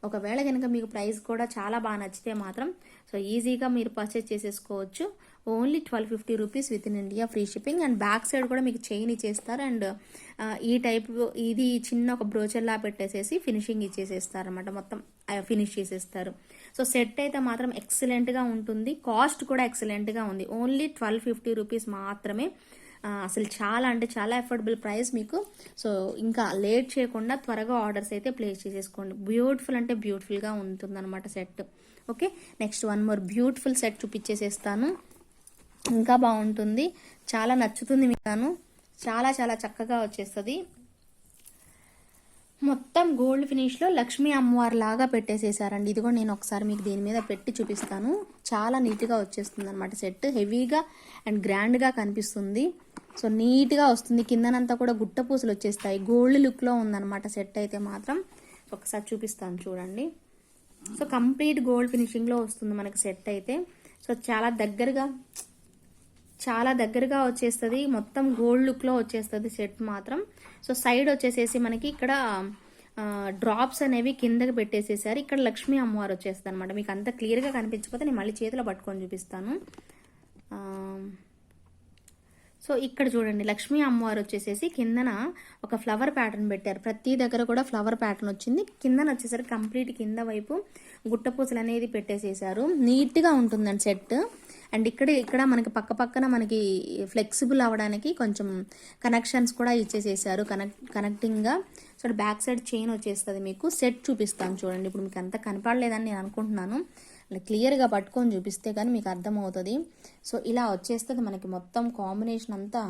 ఒకవేళ కనుక మీకు ప్రైస్ కూడా చాలా బాగా నచ్చితే మాత్రం సో ఈజీగా మీరు పర్చేస్ చేసేసుకోవచ్చు. Only 1250 rupees with in India free shipping. And back side కూడా మీకు చైన్ ఇచ్చేస్తారు. అండ్ ఈ టైప్ ఇది చిన్న ఒక బ్రోచర్లా పెట్టేసేసి ఫినిషింగ్ ఇచ్చేసేస్తారు అనమాట, మొత్తం ఫినిష్ చేసేస్తారు. సో సెట్ అయితే మాత్రం ఎక్సలెంట్గా ఉంటుంది, కాస్ట్ కూడా ఎక్సలెంట్గా ఉంది. ఓన్లీ 1250 రూపీస్ మాత్రమే. అసలు చాలా అంటే చాలా అఫోర్డబుల్ ప్రైస్ మీకు. సో ఇంకా లేట్ చేయకుండా త్వరగా ఆర్డర్స్ అయితే ప్లేస్ చేసేసుకోండి. బ్యూటిఫుల్ అంటే బ్యూటిఫుల్గా ఉంటుందన్నమాట set. Okay, next one more beautiful set చూపించేసేస్తాను, ఇంకా బాగుంటుంది, చాలా నచ్చుతుంది మీకు. చాలా చాలా చక్కగా వచ్చేస్తుంది, మొత్తం గోల్డ్ ఫినిష్లో లక్ష్మీ అమ్మవారి లాగా పెట్టేసేసారండి. ఇది కూడా నేను ఒకసారి మీకు దీని మీద పెట్టి చూపిస్తాను. చాలా నీట్గా వచ్చేస్తుంది అనమాట సెట్, హెవీగా అండ్ గ్రాండ్గా కనిపిస్తుంది. సో నీట్గా వస్తుంది, కిందనంతా కూడా గుట్ట పూసలు వచ్చేస్తాయి, గోల్డ్ లుక్లో ఉందన్నమాట సెట్ అయితే మాత్రం. ఒకసారి చూపిస్తాను చూడండి. సో కంప్లీట్ గోల్డ్ ఫినిషింగ్లో వస్తుంది మనకి సెట్ అయితే. సో చాలా దగ్గరగా వచ్చేస్తుంది, మొత్తం గోల్డ్ లుక్లో వచ్చేస్తుంది సెట్ మాత్రం. సో సైడ్ వచ్చేసేసి మనకి ఇక్కడ డ్రాప్స్ అనేవి కిందకి పెట్టేసేసారు, ఇక్కడ లక్ష్మీ అమ్మవారు వచ్చేస్తుంది అనమాట. మీకు అంత క్లియర్గా కనిపించకపోతే నేను మళ్ళీ చేతిలో పట్టుకొని చూపిస్తాను. సో ఇక్కడ చూడండి, లక్ష్మీ అమ్మవారు వచ్చేసేసి కిందన ఒక ఫ్లవర్ ప్యాటర్న్ పెట్టారు, ప్రతి దగ్గర కూడా ఫ్లవర్ ప్యాటర్న్ వచ్చింది. కిందన వచ్చేసరికి కంప్లీట్ కింద వైపు గుట్టపూసలు అనేది పెట్టేసేసారు, నీట్గా ఉంటుందండి సెట్. అండ్ ఇక్కడ మనకి పక్కన మనకి ఫ్లెక్సిబుల్ అవ్వడానికి కొంచెం కనెక్షన్స్ కూడా ఇచ్చేసేసారు కనెక్టింగ్గా. సో బ్యాక్ సైడ్ చైన్ వచ్చేస్తుంది మీకు. సెట్ చూపిస్తాను చూడండి, ఇప్పుడు మీకు అంత కనపడలేదని నేను అనుకుంటున్నాను, క్లియర్గా పట్టుకొని చూపిస్తే కానీ మీకు అర్థమవుతుంది. సో ఇలా వచ్చేస్తుంది మనకి, మొత్తం కాంబినేషన్ అంతా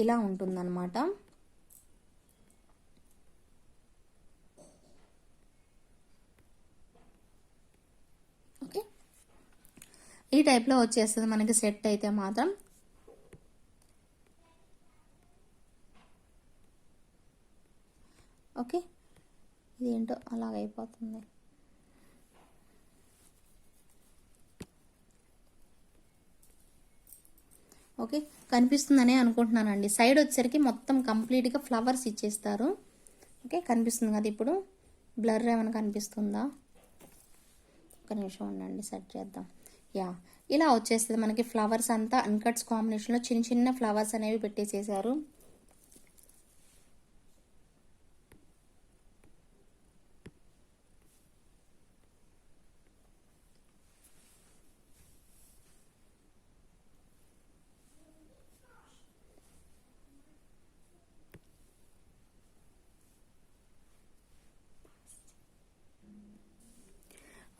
ఇలా ఉంటుందన్నమాట. ఓకే, ఈ టైప్లో వచ్చేస్తుంది మనకి సెట్ అయితే మాత్రం. ఓకే, ఇదేంటో అలాగైపోతుంది. ఓకే, కనిపిస్తుందనే అనుకుంటున్నానండి. సైడ్ వచ్చేసరికి మొత్తం కంప్లీట్గా ఫ్లవర్స్ ఇచ్చేస్తారు. ఓకే, కనిపిస్తుంది కదా ఇప్పుడు? బ్లర్ ఏమైనా కనిపిస్తుందా? ఒక నిమిషం ఉండండి, సెట్ చేద్దాం. యా, ఇలా వచ్చేస్తుంది మనకి. ఫ్లవర్స్ అంతా అన్కట్స్ కాంబినేషన్లో చిన్న చిన్న ఫ్లవర్స్ అనేవి పెట్టేసేసారు.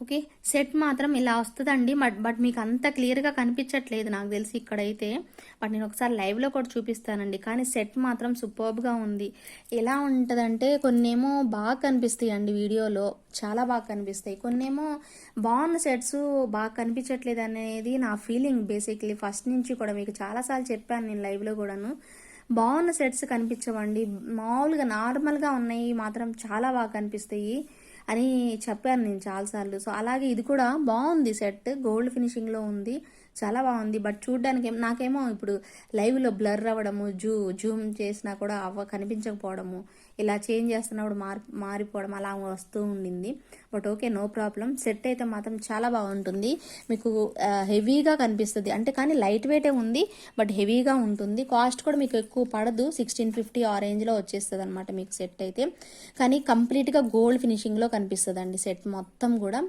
ఓకే, సెట్ మాత్రం ఇలా వస్తుందండి. బట్ మీకు అంత క్లియర్గా కనిపించట్లేదు నాకు తెలిసి ఇక్కడైతే. బట్ నేను ఒకసారి లైవ్లో కూడా చూపిస్తానండి. కానీ సెట్ మాత్రం సూపర్బ్గా ఉంది. ఎలా ఉంటుందంటే కొన్నేమో బాగా కనిపిస్తాయి అండి వీడియోలో, చాలా బాగా కనిపిస్తాయి. కొన్నేమో బాగున్న సెట్స్ బాగా కనిపించట్లేదు అనేది నా ఫీలింగ్ బేసిక్లీ. ఫస్ట్ నుంచి కూడా మీకు చాలాసార్లు చెప్పాను నేను లైవ్లో కూడాను. బాగున్న సెట్స్ కనిపించవండి, మామూలుగా నార్మల్గా ఉన్నాయి మాత్రం చాలా బాగా కనిపిస్తాయి అని చెప్పాను నేను చాలాసార్లు. సో అలాగే ఇది కూడా బాగుంది సెట్, గోల్డ్ ఫినిషింగ్లో ఉంది, చాలా బాగుంది. బట్ చూడడానికి నాకేమో ఇప్పుడు లైవ్లో బ్లర్ అవ్వడము, జూమ్ చేసినా కూడా కనిపించకపోవడము, ఇలా చేంజ్ చేస్తున్నప్పుడు మారిపోవడం అలా వస్తూ ఉండింది. But okay, no problem. Set అయితే మాత్రం చాలా బాగుంటుంది. మీకు హెవీగా కనిపిస్తుంది అంటే, కానీ లైట్ వెయిటే ఉంది బట్ హెవీగా ఉంటుంది. కాస్ట్ కూడా మీకు ఎక్కువ పడదు, 1650 ఆ రేంజ్లో వచ్చేస్తుంది అనమాట మీకు సెట్ అయితే. కానీ కంప్లీట్గా గోల్డ్ ఫినిషింగ్లో కనిపిస్తుంది అండి సెట్ మొత్తం కూడా.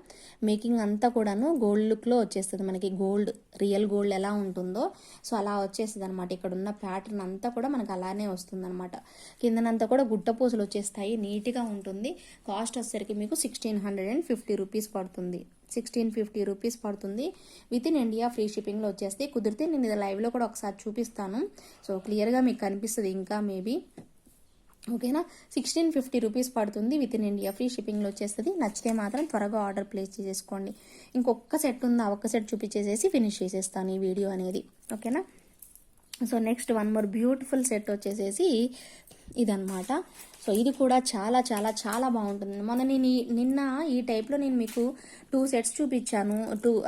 మేకింగ్ అంతా కూడాను గోల్డ్ లుక్లో వచ్చేస్తుంది మనకి. గోల్డ్, రియల్ గోల్డ్ ఎలా ఉంటుందో సో అలా వచ్చేస్తుంది అనమాట. ఇక్కడ ఉన్న ప్యాటర్న్ అంతా కూడా మనకు అలానే వస్తుంది అనమాట. కిందనంతా కూడా గుట్ట పూసలు వచ్చేస్తాయి, నీట్గా ఉంటుంది. కాస్ట్ వచ్చేసరికి మీకు 1650 రూపీస్ పడుతుంది. 1650 రూపీస్ పడుతుంది. విత్ ఇన్ ఇండియా ఫ్రీ షిప్పింగ్లో వచ్చేస్తే. కుదిరితే నేను ఇది లైవ్లో కూడా ఒకసారి చూపిస్తాను, సో క్లియర్గా మీకు కనిపిస్తుంది ఇంకా మేబీ. ఓకేనా, 1650 రూపీస్ పడుతుంది. విత్ ఇన్ ఇండియా ఫ్రీ షిప్పింగ్లో వచ్చేస్తుంది. నచ్చితే మాత్రం త్వరగా ఆర్డర్ ప్లేస్ చేసేసుకోండి. ఇంకొక సెట్ ఉంది, ఆ ఒక్క సెట్ చూపించేసేసి ఫినిష్ చేసేస్తాను ఈ వీడియో అనేది. ఓకేనా, so next one more beautiful set వచ్చేసేసి ఇదన్నమాట. సో ఇది కూడా చాలా చాలా చాలా బాగుంటుంది. మొన్న నేను నిన్న ఈ టైప్లో నేను మీకు 2 సెట్స్ చూపించాను,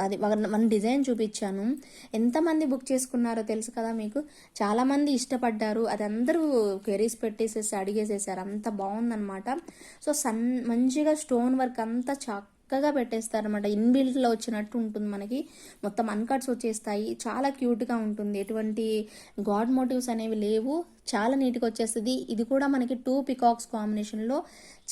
అది 1 డిజైన్ చూపించాను. ఎంతమంది బుక్ చేసుకున్నారో తెలుసు కదా మీకు. చాలామంది ఇష్టపడ్డారు, అది అందరూ క్వెరీస్ పెట్టేసేసి అడిగేసేసారు, అంత బాగుందన్నమాట. సో మంచిగా స్టోన్ వర్క్ అంతా చక్కగా పెట్టేస్తారనమాట. ఇన్బిల్ట్లో వచ్చినట్టు ఉంటుంది మనకి. మొత్తం అన్కట్స్ వచ్చేస్తాయి, చాలా క్యూట్గా ఉంటుంది. ఎటువంటి గాడ్ మోటివ్స్ అనేవి లేవు, చాలా నీట్గా వచ్చేస్తుంది. ఇది కూడా మనకి 2 పికాక్స్ కాంబినేషన్లో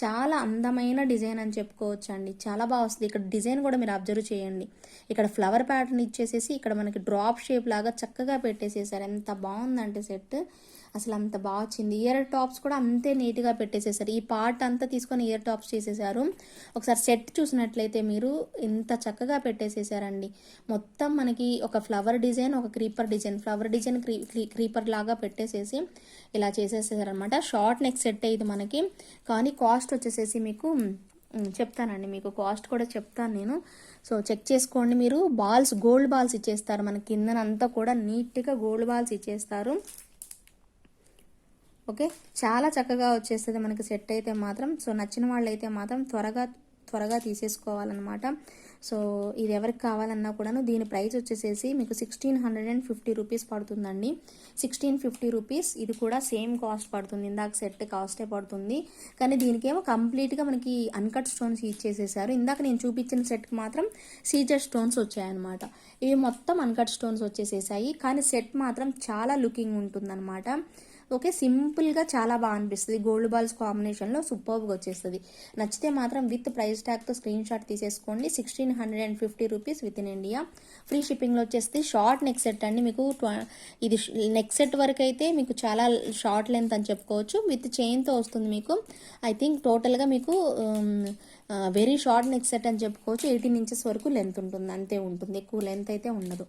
చాలా అందమైన డిజైన్ అని చెప్పుకోవచ్చు అండి. చాలా బాగా వస్తుంది. ఇక్కడ డిజైన్ కూడా మీరు అబ్జర్వ్ చేయండి. ఇక్కడ ఫ్లవర్ ప్యాటర్న్ ఇచ్చేసేసి ఇక్కడ మనకి డ్రాప్ షేప్ లాగా చక్కగా పెట్టేసేసారు. ఎంత బాగుందంటే సెట్, అసలు అంత బాగా వచ్చింది. ఇయర్ టాప్స్ కూడా అంతే నీట్గా పెట్టేసేసారు. ఈ పార్ట్ అంతా తీసుకొని ఇయర్ టాప్స్ చేసేసారు. ఒకసారి సెట్ చూసినట్లయితే మీరు ఎంత చక్కగా పెట్టేసేసారండి. మొత్తం మనకి ఒక ఫ్లవర్ డిజైన్, ఒక creeper design, flower design creeper లాగా పెట్టేసేసి ఇలా చేసేసారనమాట. షార్ట్ నెక్ సెట్ ఇది మనకి. కానీ కాస్ట్ వచ్చేసేసి మీకు చెప్తానండి, మీకు కాస్ట్ కూడా చెప్తాను నేను. సో చెక్ చేసుకోండి మీరు. బాల్స్, గోల్డ్ బాల్స్ ఇచ్చేస్తారు మనకి. కిందనంతా కూడా నీట్గా గోల్డ్ బాల్స్ ఇచ్చేస్తారు. ఓకే, చాలా చక్కగా వచ్చేస్తుంది మనకి సెట్ అయితే మాత్రం. సో నచ్చిన వాళ్ళు అయితే మాత్రం త్వరగా తీసేసుకోవాలన్నమాట. సో ఇది ఎవరికి కావాలన్నా కూడాను దీని ప్రైస్ వచ్చేసేసి మీకు 1650 రూపీస్ పడుతుందండి. 1650 రూపీస్. ఇది కూడా సేమ్ కాస్ట్ పడుతుంది, ఇందాక సెట్ కాస్టే పడుతుంది. కానీ దీనికేమో కంప్లీట్గా మనకి అన్కట్ స్టోన్స్ ఇచ్చేసేసారు. ఇందాక నేను చూపించిన సెట్కి మాత్రం సీజర్ స్టోన్స్ వచ్చాయన్నమాట. ఇవి మొత్తం అన్కట్ స్టోన్స్ వచ్చేసేసాయి. కానీ సెట్ మాత్రం చాలా లుకింగ్ ఉంటుందన్నమాట. ఓకే, సింపుల్గా చాలా బాగా అనిపిస్తుంది. గోల్డ్ బాల్స్ కాంబినేషన్లో సూపర్గా వచ్చేస్తుంది. నచ్చితే మాత్రం విత్ ప్రైస్ ట్యాగ్తో స్క్రీన్ షాట్ తీసేసుకోండి. 1650 rupees with in India free షిప్పింగ్లో వచ్చేస్తే. షార్ట్ నెక్ సెట్ అండి మీకు. ఇది నెక్ సెట్ వరకు అయితే మీకు చాలా షార్ట్ లెంత్ అని చెప్పుకోవచ్చు. విత్ చైన్తో వస్తుంది మీకు. ఐ థింక్ టోటల్గా మీకు వెరీ షార్ట్ నెక్ సెట్ అని చెప్పుకోవచ్చు. 18 ఇంచెస్ వరకు లెంత్ ఉంటుంది, అంతే ఉంటుంది, ఎక్కువ లెంత్ అయితే ఉండదు.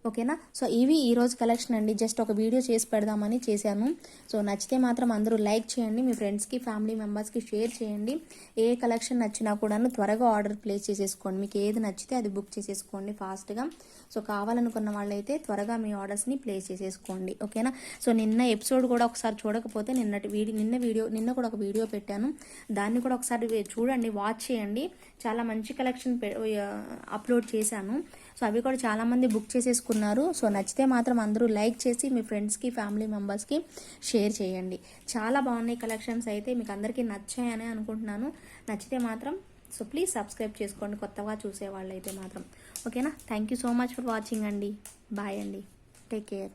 ఓకేనా. సో ఇవి ఈరోజు కలెక్షన్ అండి. జస్ట్ ఒక వీడియో చేసి పెడదామని చేశాను. సో నచ్చితే మాత్రం అందరూ లైక్ చేయండి, మీ ఫ్రెండ్స్కి ఫ్యామిలీ మెంబర్స్కి షేర్ చేయండి. ఏ కలెక్షన్ నచ్చినా కూడాను త్వరగా ఆర్డర్ ప్లేస్ చేసేసుకోండి. మీకు ఏది నచ్చితే అది బుక్ చేసేసుకోండి ఫాస్ట్గా. సో కావాలనుకున్న వాళ్ళైతే త్వరగా మీ ఆర్డర్స్ని ప్లేస్ చేసేసుకోండి. ఓకేనా. సో నిన్న ఎపిసోడ్ కూడా ఒకసారి చూడకపోతే నిన్న కూడా ఒక వీడియో పెట్టాను, దాన్ని కూడా ఒకసారి చూడండి, వాచ్ చేయండి. చాలా మంచి కలెక్షన్ అప్లోడ్ చేశాను. సో అవి కూడా చాలామంది బుక్ చేసేసుకున్నారు. సో నచ్చితే మాత్రం అందరూ లైక్ చేసి మీ ఫ్రెండ్స్కి ఫ్యామిలీ మెంబర్స్కి షేర్ చేయండి. చాలా బాగున్నాయి కలెక్షన్స్ అయితే, మీకు అందరికీ నచ్చాయని అనుకుంటున్నాను. నచ్చితే మాత్రం సో ప్లీజ్ సబ్స్క్రైబ్ చేసుకోండి కొత్తగా చూసే వాళ్ళు అయితే మాత్రం. ఓకేనా. Thank you so much for watching అండి. బాయ్ అండి. Take care.